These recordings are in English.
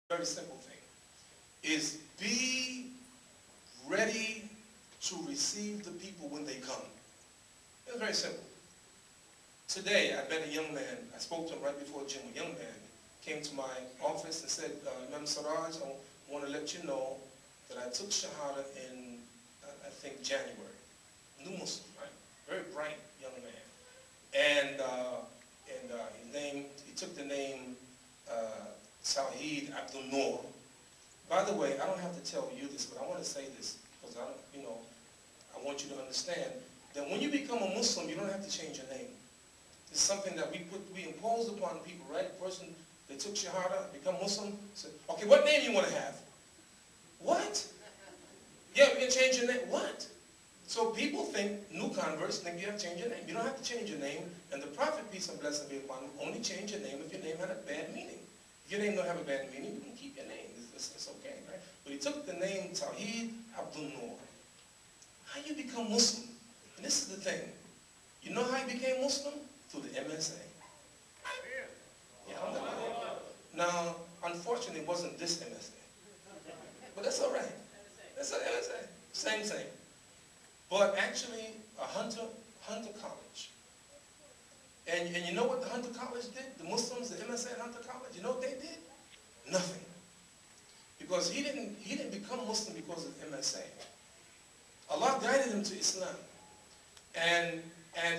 very simple thing, is be ready to receive the people when they come. It's very simple. Today, I met a young man. I spoke to him right before gym. A young man came to my office and said, Imam Siraj, I want to let you know that I took Shahada in, I think, January. New Muslim, right? Very bright young man. And his name, he took the name Tawheed Abdul Noor. By the way, I don't have to tell you this, but I want to say this because I want you to understand that when you become a Muslim, you don't have to change your name. It's something that we impose upon people, right? The person, they took Shahada, become Muslim, said, okay, what name you want to have? What? Yeah, we can change your name. What? So people think, new converts think you have to change your name. You don't have to change your name. And the Prophet, peace and blessing be upon him, only change your name if your name had a bad meaning. If your name don't have a bad meaning, you can keep your name. It's okay, right? But he took the name Tawheed Abdul Noor. How you become Muslim? And this is the thing. You know how you became Muslim? Through the MSA. Yeah, now, unfortunately, it wasn't this MSA. But that's all right. That's an MSA. Same. But actually, a Hunter College. And you know what the Hunter College did? The Muslims, the MSA at Hunter College, you know what they did? Nothing. Because he didn't become Muslim because of MSA. Allah guided him to Islam. And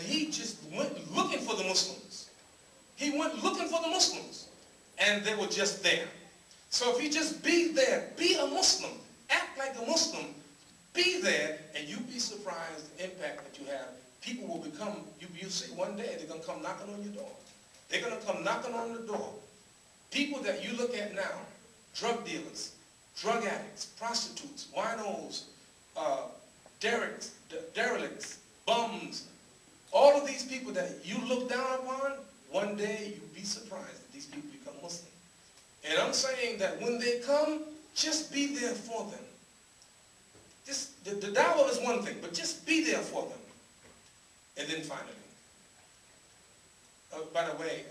he just went looking for the Muslims. He went looking for the Muslims. And they were just there. So if you just be there, be a Muslim, act like a Muslim, be there, and you'll be surprised the impact that you have. People will become, you'll see one day, they're going to come knocking on your door. They're going to come knocking on the door. People that you look at now, drug dealers, drug addicts, prostitutes, winos, derelicts, bums, all of these people that you look down upon, one day you'll be surprised that these people become Muslim. And I'm saying that when they come, just be there for them. The dawah is one thing, but just be there for them. And then finally, by the way,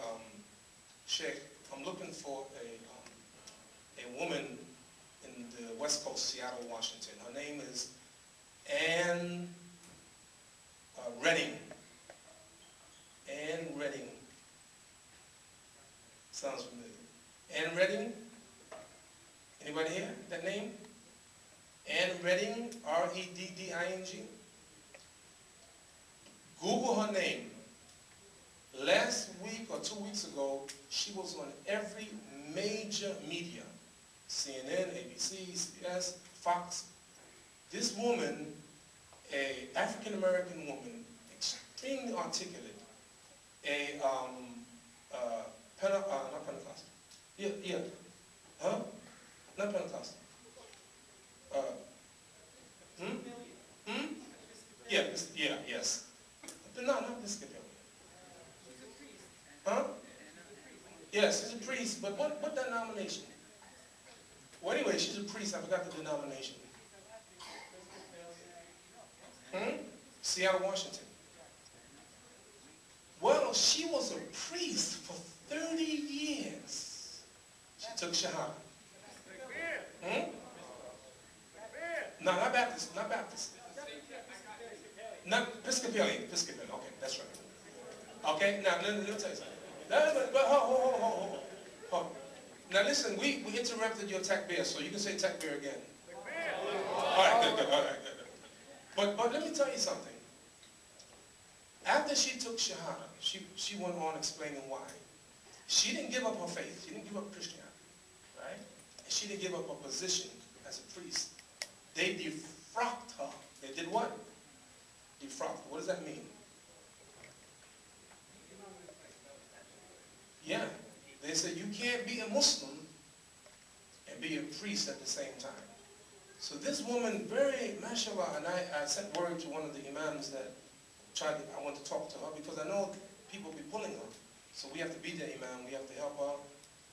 Sheikh, I'm looking for a woman in the West Coast, Seattle, Washington. Her name is Ann Redding. Ann Redding. Sounds familiar. Ann Redding? Anybody here? That name? Ann Redding, R-E-D-D-I-N-G. Google her name. Last week or 2 weeks ago, she was on every major media. CNN, ABC, CBS, Fox. This woman, an African-American woman, extremely articulate, not Pentecostal. Yeah. Huh? Not Pentecostal. Yes. But no, not Episcopalian. Huh? Yes, she's a priest, but what denomination? Well, anyway, she's a priest. I forgot the denomination. Seattle, Washington. Well, she was a priest for 30 years. She took Shahada. No, not Baptist. Not Episcopalian. Okay, that's right. Okay, now let me tell you something. But hold. Now listen, we interrupted your takbir, so you can say takbir again. All right, good. All right, good. But let me tell you something. After she took Shahada, she went on explaining why. She didn't give up her faith. She didn't give up Christianity, right? And she didn't give up her position as a priest. They defrocked her. They did what? Defrocked. What does that mean? Yeah. They said you can't be a Muslim and be a priest at the same time. So this woman, very, mashallah, and I sent word to one of the imams that I want to talk to her because I know people be pulling her. So we have to be the imam. We have to help her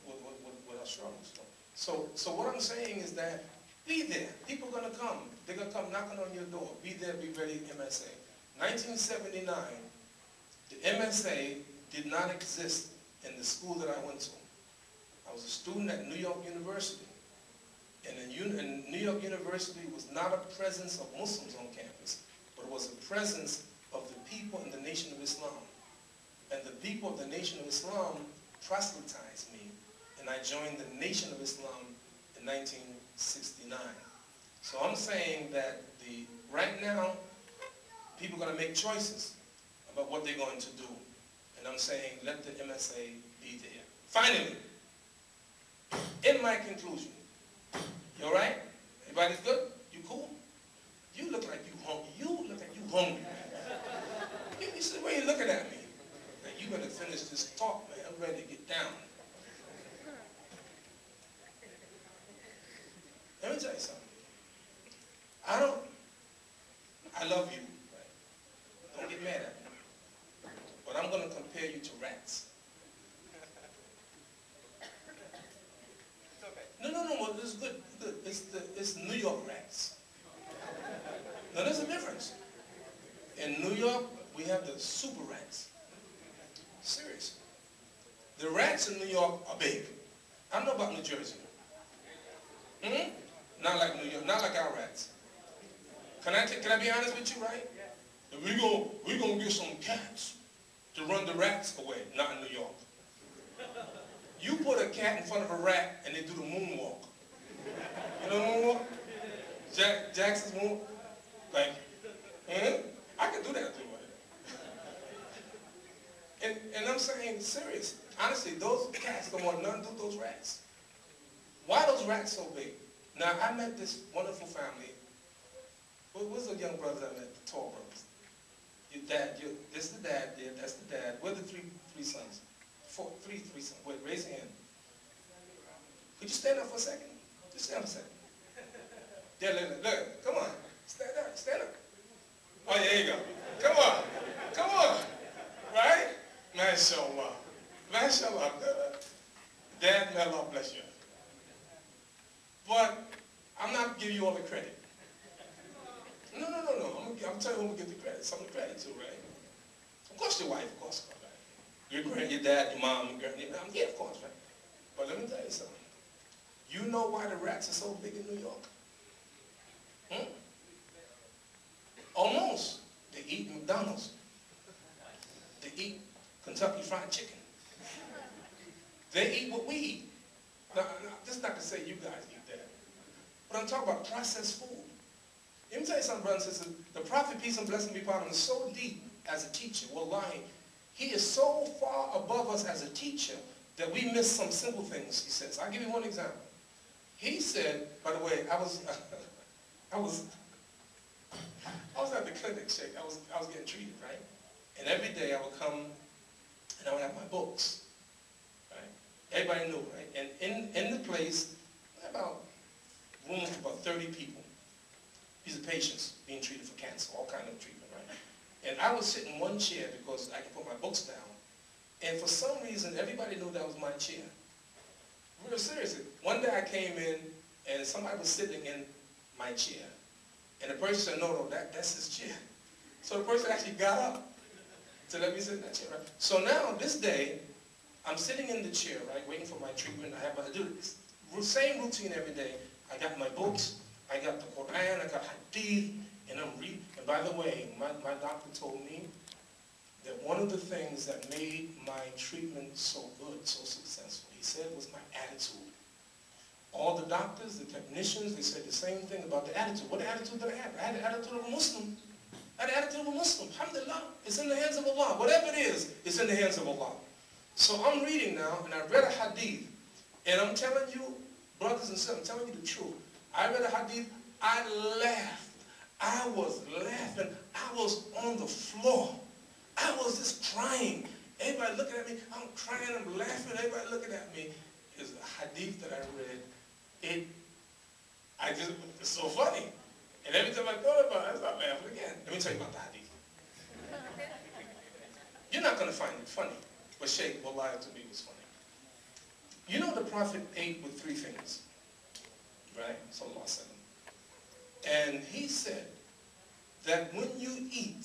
with her struggles. So what I'm saying is that be there. People are going to come. They're going to come knocking on your door. Be there, be ready, MSA. 1979, the MSA did not exist in the school that I went to. I was a student at New York University. And New York University was not a presence of Muslims on campus, but it was a presence of the people in the Nation of Islam. And the people of the Nation of Islam proselytized me, and I joined the Nation of Islam in 1969. So I'm saying that right now, people are going to make choices about what they're going to do. And I'm saying let the MSA be there. Finally, in my conclusion, you all right? Everybody's good? You cool? You look like you hungry. You look like you hungry, man. You see the way you're looking at me. Like you better finish this talk, man. I'm ready to get down. Let me tell you something. I love you. Right? Don't get mad at me. But I'm going to compare you to rats. No, this is good. It's New York rats. Now there's a difference. In New York, we have the super rats. Seriously. The rats in New York are big. I don't know about New Jersey. Not like New York, not like our rats. Can I be honest with you, right? We're gonna get some cats to run the rats away, not in New York. You put a cat in front of a rat and they do the moonwalk. You know the moonwalk? Jackson's moonwalk? Like, I can do that too. And I'm saying, serious. Honestly, those cats don't want nothing to do with those rats. Why are those rats so big? Now, I met this wonderful family. What's the young brothers I met? The tall brothers. Your dad, this is the dad, yeah, that's the dad. Where are the three sons? Three sons. Wait, raise your hand. Could you stand up for a second? Just stand up for a second. Yeah, look, come on. Stand up. Oh, yeah, there you go. Come on. Right? Mashallah. Dad, may Allah bless you. But I'm not giving you all the credit. No. I'm telling you who I'm going to give the credit. Some of the credit too, right? Of course your wife, of course. Right? Your dad, your mom, your mom. Yeah, of course, right? But let me tell you something. You know why the rats are so big in New York? Almost. They eat McDonald's. They eat Kentucky Fried Chicken. They eat what we eat. Now, this is not to say you guys eat that. But I'm talking about processed food. Let me tell you something, brothers and sisters. The Prophet, peace and blessing be upon him, is so deep as a teacher. Wallahi, he is so far above us as a teacher that we miss some simple things, he says. I'll give you one example. He said, by the way, I was at the clinic, Sheikh. I was getting treated, right? And every day I would come and I would have my books, right? Everybody knew, right? And in the place, about room for about 30 people. These are patients being treated for cancer, all kind of treatment, right? And I would sit in one chair because I could put my books down. And for some reason, everybody knew that was my chair. Real seriously. One day I came in and somebody was sitting in my chair. And the person said, no, that's his chair. So the person actually got up to let me sit in that chair, right? So now, this day, I'm sitting in the chair, right, waiting for my treatment. I do the same routine every day. I got my books, I got the Quran, I got Hadith, and I'm reading. And by the way, my doctor told me that one of the things that made my treatment so good, so successful, he said, was my attitude. All the doctors, the technicians, they said the same thing about the attitude. What attitude did I have? I had the attitude of a Muslim. I had the attitude of a Muslim. Alhamdulillah. It's in the hands of Allah. Whatever it is, it's in the hands of Allah. So I'm reading now, and I read a hadith. And I'm telling you, brothers and sisters, I'm telling you the truth. I read a hadith. I laughed. I was laughing. I was on the floor. I was just crying. Everybody looking at me. I'm crying. I'm laughing. Everybody looking at me. It's a hadith that I read. It's so funny. And every time I thought about it, I start laughing again. Let me tell you about the hadith. You're not going to find it funny, but Sheikh, wallahi, to me it was funny. You know the Prophet ate with three things, right? Sallallahu alaihi wasallam. And he said that when you eat,